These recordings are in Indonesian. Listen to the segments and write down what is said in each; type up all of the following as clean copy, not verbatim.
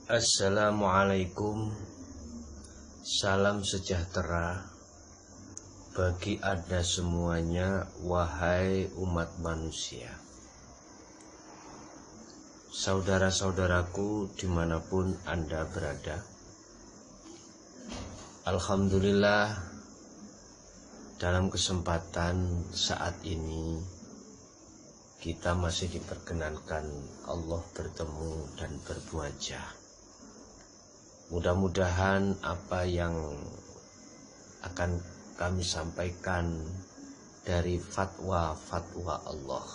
Assalamualaikum, salam sejahtera bagi Anda semuanya, wahai umat manusia. Saudara-saudaraku dimanapun Anda berada, Alhamdulillah dalam kesempatan saat ini kita masih diperkenankan Allah bertemu dan bermuajah. Mudah-mudahan apa yang akan kami sampaikan dari fatwa-fatwa Allah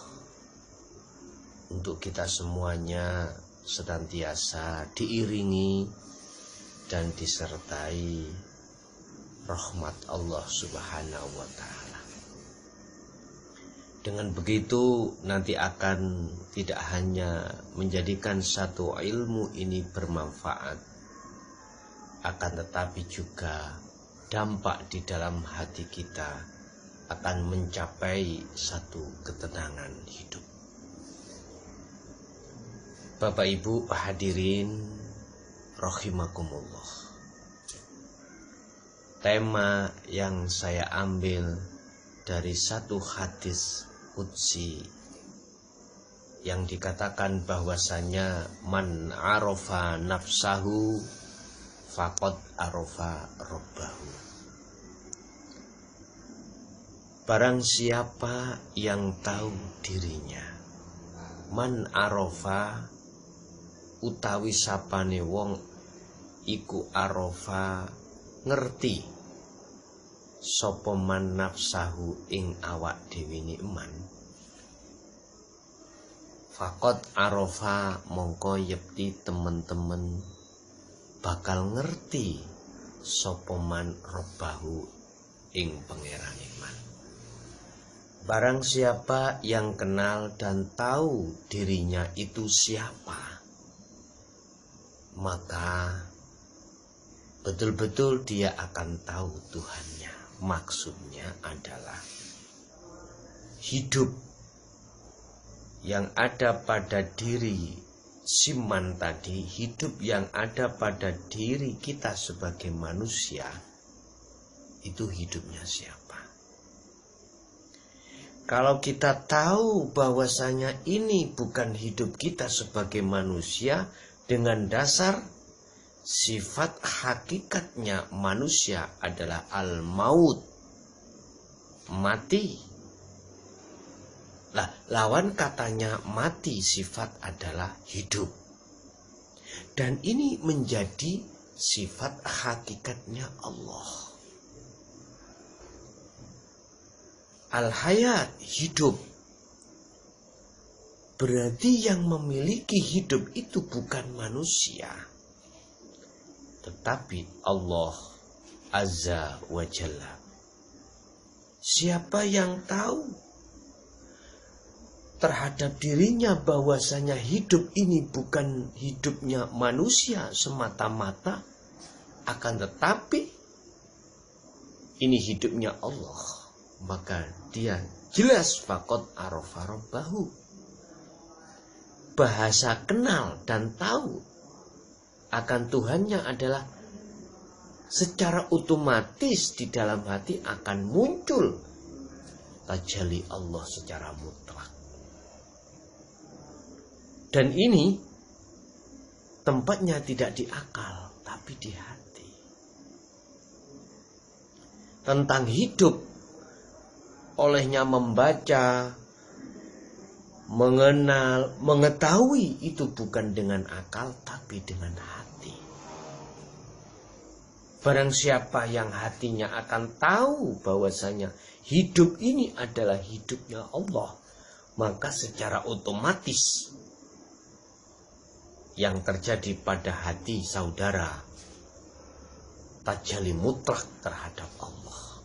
untuk kita semuanya senantiasa diiringi dan disertai rahmat Allah Subhanahu wa Ta'ala. Dengan begitu nanti akan tidak hanya menjadikan satu ilmu ini bermanfaat, akan tetapi juga dampak di dalam hati kita akan mencapai satu ketenangan hidup. Bapak Ibu hadirin rahimakumullah. Tema yang saya ambil dari satu hadis qudsi yang dikatakan bahwasanya man arafa nafsahu faqad arafa rabbahu. Barang siapa yang tahu dirinya, man arafa utawi sapane wong iku arafa ngerti sapa man nafsahu ing awak dhewe ni man, faqad arafa mongko yekti temen-temen bakal ngerti sapa man robbahu ing pangerane man. Barang siapa yang kenal dan tahu dirinya itu siapa, maka betul-betul dia akan tahu Tuhannya. Maksudnya adalah hidup yang ada pada diri Siman tadi, hidup yang ada pada diri kita sebagai manusia, itu hidupnya siapa? Kalau kita tahu bahwasanya ini bukan hidup kita sebagai manusia, dengan dasar sifat hakikatnya manusia adalah al-maut, mati. Lah, lawan katanya mati sifat adalah hidup. Dan ini menjadi sifat hakikatnya Allah. Al-hayat, hidup. Berarti yang memiliki hidup itu bukan manusia, tetapi Allah Azza wa Jalla. Siapa yang tahu terhadap dirinya bahwasanya hidup ini bukan hidupnya manusia semata-mata, akan tetapi ini hidupnya Allah, maka dia jelas faqad arafa rabbahu. Bahasa kenal dan tahu akan Tuhannya adalah secara otomatis di dalam hati akan muncul tajalli Allah secara mutlak. Dan ini tempatnya tidak di akal, tapi di hati. Tentang hidup, olehnya membaca, mengenal, mengetahui itu bukan dengan akal, tapi dengan hati. Barang siapa yang hatinya akan tahu bahwasanya hidup ini adalah hidupnya Allah, maka secara otomatis yang terjadi pada hati saudara tajalli mutlak terhadap Allah,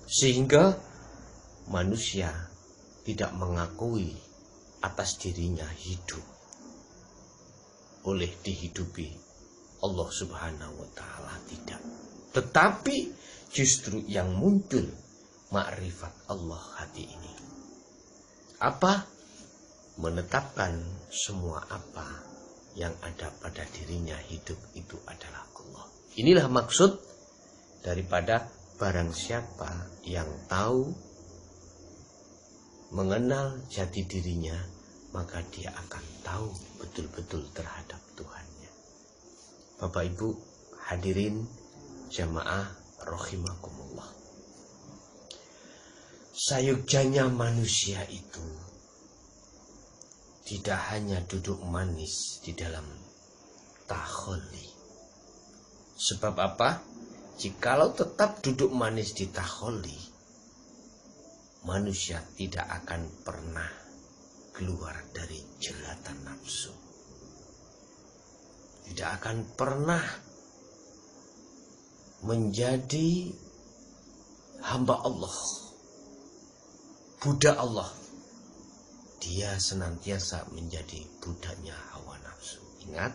sehingga manusia tidak mengakui atas dirinya hidup oleh dihidupi Allah Subhanahu wa Ta'ala, tidak. Tetapi justru yang muncul ma'rifat Allah hati ini. Apa? Menetapkan semua apa yang ada pada dirinya hidup itu adalah Allah. Inilah maksud daripada barang siapa yang tahu, mengenal jati dirinya, maka dia akan tahu betul-betul terhadap Tuhannya. Bapak Ibu hadirin jamaah rahimakumullah. Sayogjanya manusia itu tidak hanya duduk manis di dalam takholli. Sebab apa? Jikalau tetap duduk manis di takholli, manusia tidak akan pernah keluar dari jeratan nafsu. Tidak akan pernah menjadi hamba Allah, budak Allah. Dia senantiasa menjadi budaknya hawa nafsu. Ingat,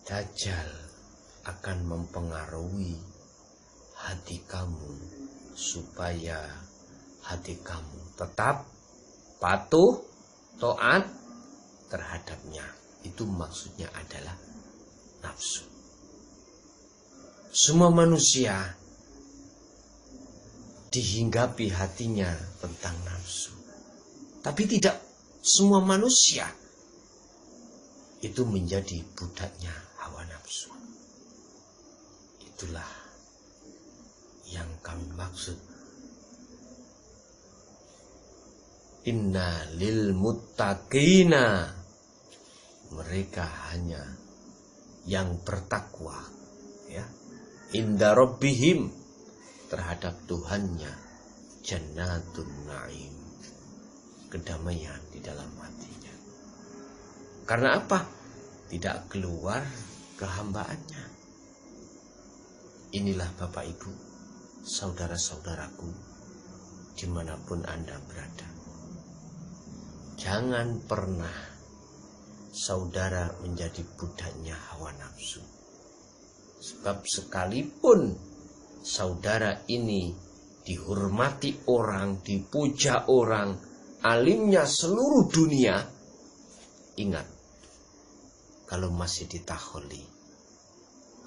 Dajjal akan mempengaruhi hati kamu supaya hati kamu tetap patuh, taat terhadapnya. Itu maksudnya adalah nafsu. Semua manusia dihinggapi hatinya tentang nafsu. Tapi tidak semua manusia itu menjadi budaknya hawa nafsu. Itulah yang kami maksud. Inna lil muttaqina, mereka hanya yang bertakwa, ya. Inda rabbihim, terhadap Tuhannya, jannatun na'im, kedamaian di dalam hatinya. Karena apa? Tidak keluar kehambaannya. Inilah Bapak Ibu, saudara-saudaraku, dimanapun Anda berada. Jangan pernah saudara menjadi budaknya hawa nafsu. Sebab sekalipun saudara ini dihormati orang, dipuja orang, alimnya seluruh dunia, ingat, kalau masih ditakholli,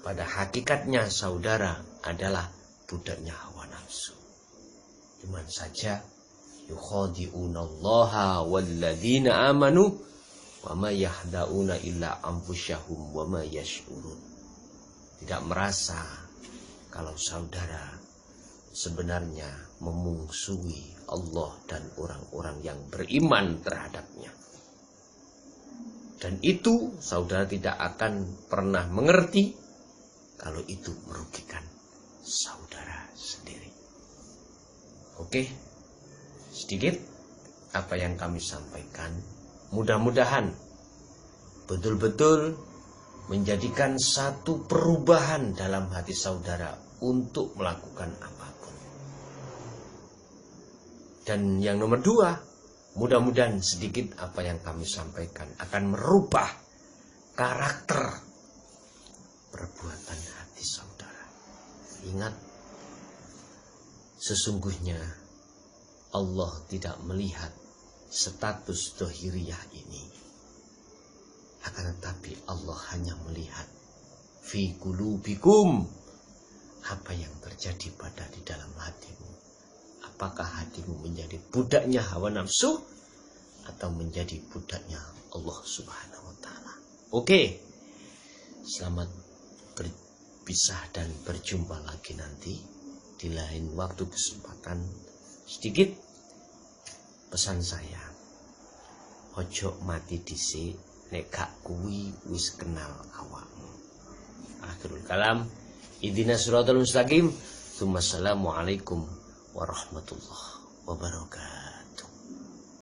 pada hakikatnya saudara adalah budaknya hawa nafsu. Cuman saja yukhadi'unallaha walladzina amanu wa ma yahda'una illa anfusahum wa ma yash'urun. Tidak merasa kalau saudara sebenarnya memungsuhi Allah dan orang-orang yang beriman terhadapnya. Dan itu saudara tidak akan pernah mengerti kalau itu merugikan saudara sendiri. Oke, sedikit apa yang kami sampaikan. Mudah-mudahan betul-betul menjadikan satu perubahan dalam hati saudara untuk melakukan apapun. Dan yang nomor 2, mudah-mudahan sedikit apa yang kami sampaikan akan merubah karakter perbuatan hati saudara. Ingat, sesungguhnya Allah tidak melihat status dohiriyah ini. Akan tetapi Allah hanya melihat fi qulubikum, apa yang terjadi pada di dalam hatimu. Apakah hatimu menjadi budaknya hawa nafsu atau menjadi budaknya Allah Subhanahu wa taala. Oke. Selamat berpisah dan berjumpa lagi nanti di lain waktu kesempatan. Sedikit pesan saya. Ojo mati dhisik nek gak kuwi wis kenal awakmu. Akhirul kalam, ihdinas siratal mustaqim. Assalamualaikum warahmatullahi wabarakatuh.